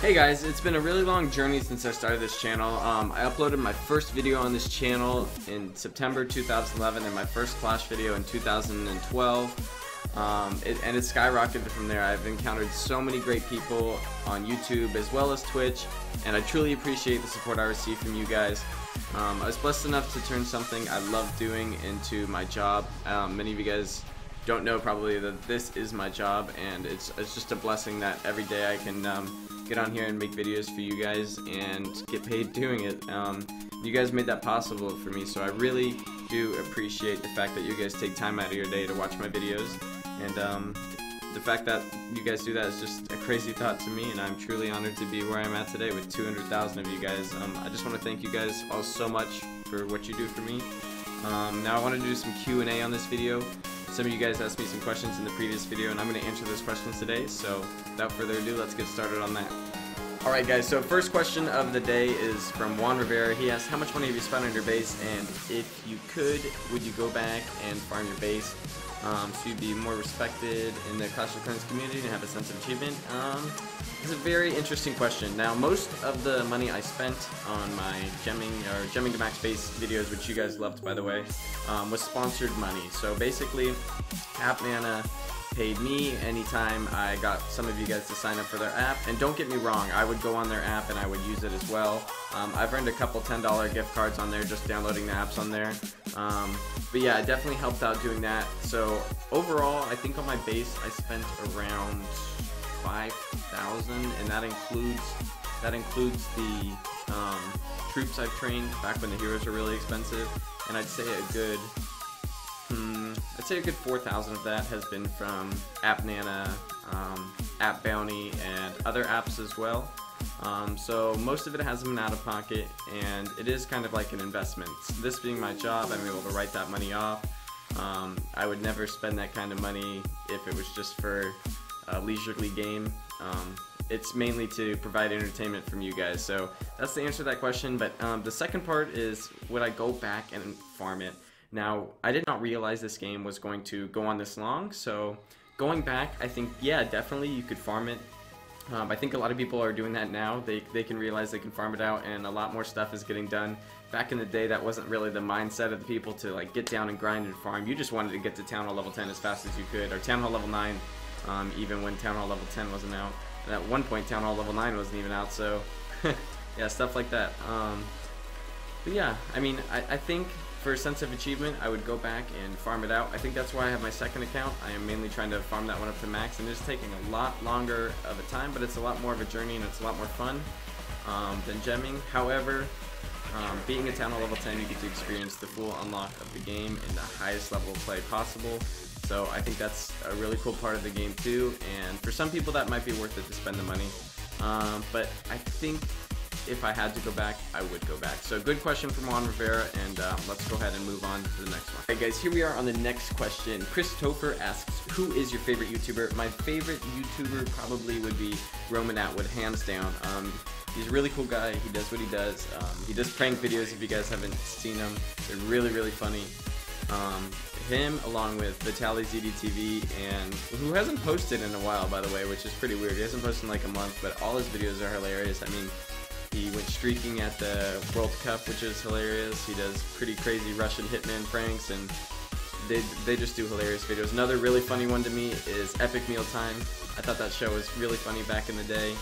Hey guys, it's been a really long journey since I started this channel. I uploaded my first video on this channel in September 2011 and my first Clash video in 2012. And it skyrocketed from there. I've encountered so many great people on YouTube as well as Twitch, and I truly appreciate the support I receive from you guys. I was blessed enough to turn something I love doing into my job. Many of you guys don't know probably that this is my job, and it's just a blessing that every day I can get on here and make videos for you guys and get paid doing it. You guys made that possible for me, so I really do appreciate the fact that you guys take time out of your day to watch my videos, and the fact that you guys do that is just a crazy thought to me, and I'm truly honored to be where I'm at today with 200,000 of you guys. I just want to thank you guys all so much for what you do for me. Now I want to do some Q&A on this video. Some of you guys asked me some questions in the previous video, and I'm going to answer those questions today, so without further ado, let's get started on that. Alright guys, so first question of the day is from Juan Rivera. He asked, how much money have you spent on your base, and if you could, would you go back and farm your base so you'd be more respected in the Clash of Clans community and have a sense of achievement? It's a very interesting question. Now, most of the money I spent on my gemming to max base videos, which you guys loved by the way, was sponsored money. So basically, AppNana paid me anytime I got some of you guys to sign up for their app. And don't get me wrong, I would go on their app and I would use it as well. I've earned a couple $10 gift cards on there just downloading the apps on there. But yeah, it definitely helped out doing that. So overall, I think on my base I spent around 5,000, and that includes the troops I've trained back when the heroes were really expensive, and I'd say a good 4,000 of that has been from AppNana, App Bounty, and other apps as well. So most of it hasn't been out of pocket, and it is kind of like an investment. This being my job, I'm able to write that money off. I would never spend that kind of money if it was just for a leisurely game. It's mainly to provide entertainment from you guys. So that's the answer to that question. But the second part is, would I go back and farm it? Now, I did not realize this game was going to go on this long, so going back, I think, yeah, definitely you could farm it. I think a lot of people are doing that now. They can realize they can farm it out, and a lot more stuff is getting done. Back in the day, that wasn't really the mindset of the people to like get down and grind and farm. You just wanted to get to Town Hall level 10 as fast as you could, or Town Hall level 9, even when Town Hall level 10 wasn't out. And at one point, Town Hall level 9 wasn't even out, so yeah, stuff like that. But yeah, I mean, I think for a sense of achievement, I would go back and farm it out. I think that's why I have my second account. I am mainly trying to farm that one up to max, and it's taking a lot longer of a time, but it's a lot more of a journey and it's a lot more fun than gemming. However, being a Town Hall level 10, you get to experience the full unlock of the game in the highest level of play possible. So I think that's a really cool part of the game too, and for some people that might be worth it to spend the money. But I think if I had to go back, I would go back. So good question from Juan Rivera, and let's go ahead and move on to the next one. Alright guys, here we are on the next question. Christopher asks, who is your favorite YouTuber? My favorite YouTuber probably would be Roman Atwood, hands down. He's a really cool guy. He does what he does. He does prank videos if you guys haven't seen them. They're really, really funny. Him along with Vitaly ZDTV, and who hasn't posted in a while, by the way, which is pretty weird. He hasn't posted in like a month, but all his videos are hilarious. I mean, He went streaking at the World Cup, which is hilarious. He does pretty crazy Russian hitman pranks, and they just do hilarious videos. Another really funny one to me is Epic Mealtime. I thought that show was really funny back in the day.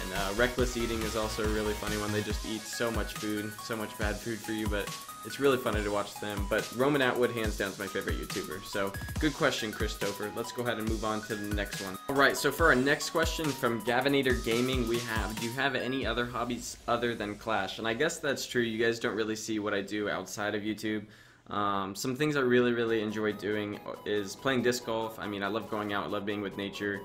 And Reckless Eating is also a really funny one. They just eat so much food, so much bad food for you, but it's really funny to watch them. But Roman Atwood, hands down, is my favorite YouTuber. So, good question, Christopher. Let's go ahead and move on to the next one. Alright, so for our next question from Gavinator Gaming, we have, do you have any other hobbies other than Clash? And I guess that's true. You guys don't really see what I do outside of YouTube. Some things I really enjoy doing is playing disc golf. I mean, I love going out, I love being with nature.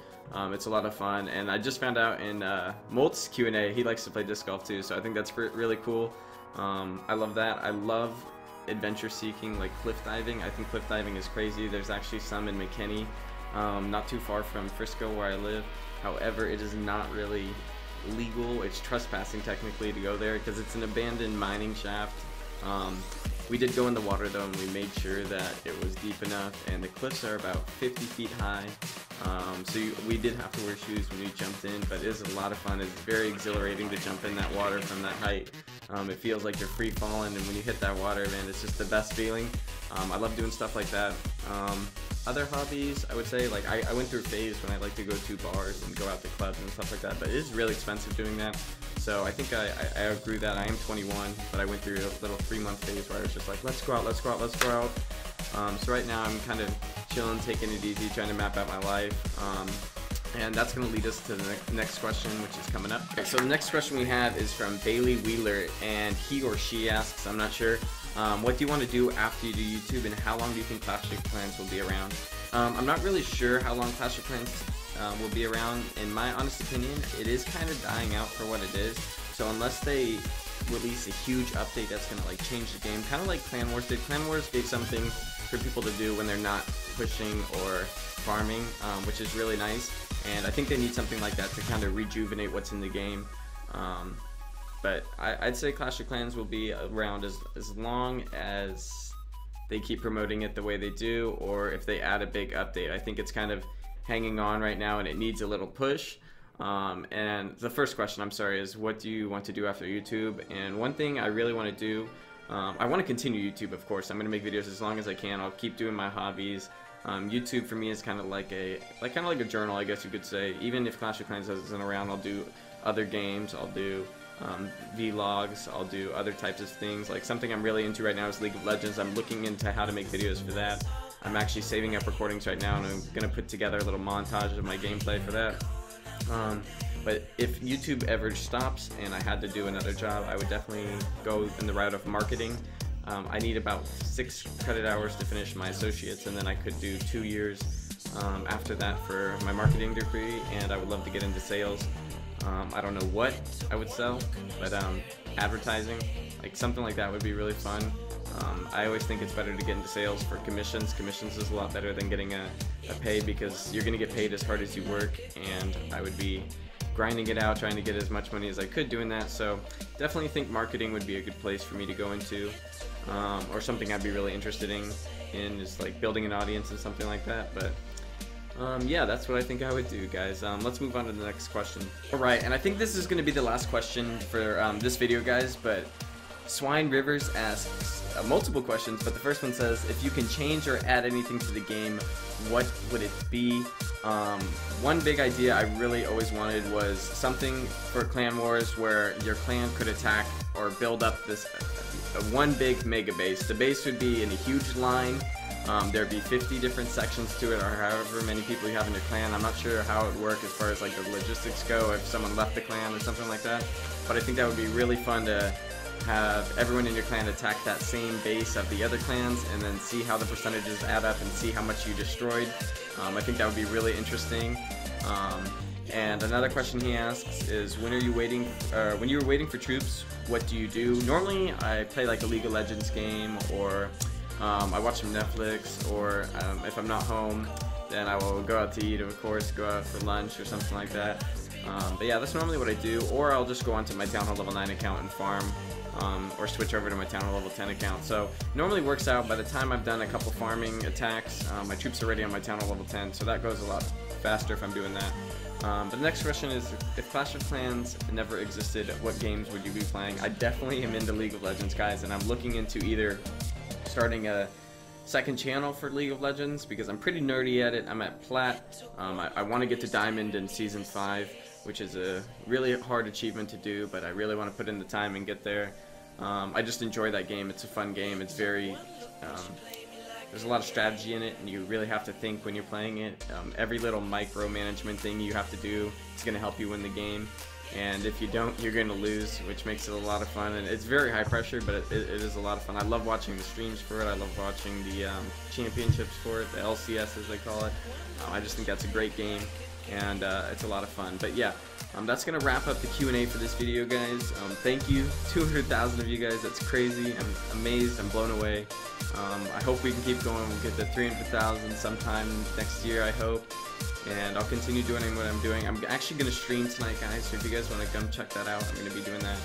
It's a lot of fun, and I just found out in Molt's Q&A, he likes to play disc golf too, so I think that's really cool. I love that. I love adventure seeking, like cliff diving. I think cliff diving is crazy. There's actually some in McKinney, not too far from Frisco where I live. However, it is not really legal. It's trespassing technically to go there because it's an abandoned mining shaft. We did go in the water though, and we made sure that it was deep enough, and the cliffs are about 50 feet high. So we did have to wear shoes when we jumped in, but it is a lot of fun. It's very exhilarating to jump in that water from that height. It feels like you're free falling, and when you hit that water, man, it's just the best feeling. I love doing stuff like that. Other hobbies, I would say, like I went through a phase when I like to go to bars and go out to clubs and stuff like that, but it is really expensive doing that. So I think I agree that I am 21, but I went through a little 3-month phase where I was just like, let's go out, let's go out, let's go out. So right now I'm kind of chilling, taking it easy, trying to map out my life. And that's going to lead us to the next question, which is coming up. Okay, so the next question we have is from Bailey Wheeler, and he or she asks, I'm not sure, what do you want to do after you do YouTube, and how long do you think Clash of Clans will be around? I'm not really sure how long Clash of Clans will be around. In my honest opinion, it is kind of dying out for what it is. So unless they release a huge update that's going to like change the game, kind of like Clan Wars did. Clan Wars gave something for people to do when they're not pushing or farming, which is really nice. And I think they need something like that to kind of rejuvenate what's in the game. But I'd say Clash of Clans will be around as long as they keep promoting it the way they do, or if they add a big update. I think it's kind of hanging on right now, and it needs a little push. And the first question, I'm sorry, is what do you want to do after YouTube? And one thing I really want to do, I want to continue YouTube, of course. I'm going to make videos as long as I can. I'll keep doing my hobbies. YouTube for me is kind of like a journal, I guess you could say. Even if Clash of Clans isn't around, I'll do other games. I'll do vlogs. I'll do other types of things. Like something I'm really into right now is League of Legends. I'm looking into how to make videos for that. I'm actually saving up recordings right now, and I'm gonna put together a little montage of my gameplay for that. But if YouTube ever stops and I had to do another job, I would definitely go in the route of marketing. I need about 6 credit hours to finish my associates, and then I could do 2 years after that for my marketing degree, and I would love to get into sales. I don't know what I would sell, but advertising, like something like that would be really fun. I always think it's better to get into sales for commissions. Commissions is a lot better than getting a pay, because you're going to get paid as hard as you work, and I would be grinding it out, trying to get as much money as I could doing that. So definitely think marketing would be a good place for me to go into, or something I'd be really interested in is like building an audience and something like that. But yeah, that's what I think I would do, guys. Let's move on to the next question. Alright, and I think this is going to be the last question for this video, guys, but Swine Rivers asks multiple questions, but the first one says, if you can change or add anything to the game, what would it be? One big idea I really always wanted was something for Clan Wars where your clan could attack or build up this one big mega base. The base would be in a huge line. There'd be 50 different sections to it, or however many people you have in your clan. I'm not sure how it would work as far as like the logistics go if someone left the clan or something like that, but I think that would be really fun to have everyone in your clan attack that same base of the other clans, and then see how the percentages add up and see how much you destroyed. I think that would be really interesting. And another question he asks is, when you're waiting for troops, what do you do? Normally I play like a League of Legends game, or I watch some Netflix, or if I'm not home, then I will go out to eat, of course, go out for lunch or something like that. But yeah, that's normally what I do, or I'll just go onto my Town Hall level 9 account and farm. or switch over to my town level 10 account. So it normally works out. By the time I've done a couple farming attacks, my troops are already on my town level 10, so that goes a lot faster if I'm doing that. But the next question is, if Clash of Clans never existed, what games would you be playing? I definitely am into League of Legends, guys, and I'm looking into either starting a second channel for League of Legends because I'm pretty nerdy at it. I'm at Plat. I want to get to Diamond in Season 5, which is a really hard achievement to do, but I really want to put in the time and get there. I just enjoy that game. It's a fun game. It's very... there's a lot of strategy in it, and you really have to think when you're playing it. Every little micromanagement thing you have to do is going to help you win the game. And if you don't, you're going to lose, which makes it a lot of fun. And it's very high pressure, but it is a lot of fun. I love watching the streams for it. I love watching the championships for it, the LCS as they call it. I just think that's a great game, and it's a lot of fun. But yeah, that's going to wrap up the Q&A for this video, guys. Thank you, 200,000 of you guys. That's crazy. I'm amazed. I'm blown away. I hope we can keep going. We'll get to 300,000 sometime next year, I hope. And I'll continue doing what I'm doing. I'm actually going to stream tonight, guys, so if you guys want to come check that out, I'm going to be doing that.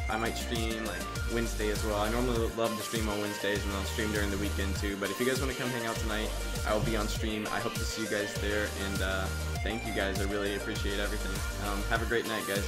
I might stream like Wednesday as well. I normally love to stream on Wednesdays, and I'll stream during the weekend too. But if you guys want to come hang out tonight, I will be on stream. I hope to see you guys there, and thank you guys. I really appreciate everything. Have a great night, guys.